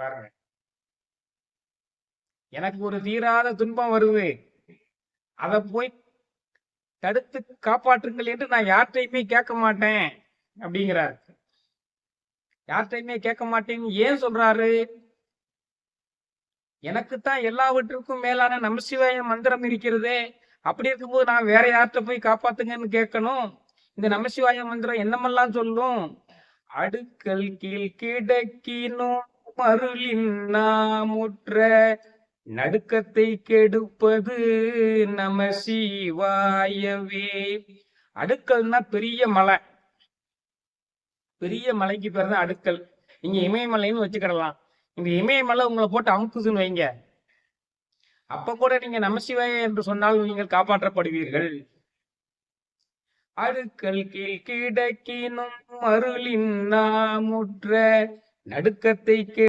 பாருங்க, எனக்கு ஒரு தீராத துன்பம் வருது, அதை போய் தடுத்து காப்பாற்றுங்கள் என்று நான் யார்கிட்டையுமே கேட்க மாட்டேன் அப்படிங்கிறார். யார்கிட்டையுமே கேட்க மாட்டேன்னு ஏன் சொல்றாரு? எனக்குத்தான் எல்லாவற்றுக்கும் மேலான நமசிவாய மந்திரம் இருக்கிறதே. அப்படி இருக்கும்போது நான் வேற யார்கிட்ட போய் காப்பாத்துங்கன்னு கேட்கணும்? இந்த நமசிவாய மந்திரம் என்னமெல்லாம் சொல்லும்? அடுக்கல் கீழ் கிடக்கினும் அருளின் நாமுற்ற நடுக்கத்தை கெடுப்பது நம சிவாயவே. அடுக்கல்னா பெரிய மலை, பெரிய மலைக்கு பேர் தான் அடுக்கல். நீங்க இமயமலைன்னு வச்சுக்கிடலாம். இந்த இமயமலை உங்களை போட்டு அமுக்குதுன்னு வைங்க, அப்ப கூட நீங்க நமசிவாய என்று சொன்னால் நீங்கள் காப்பாற்றப்படுவீர்கள். அடுக்கல் கீழ் கிடக்கினும் அருளின் நாமுற்ற நடுக்கத்தை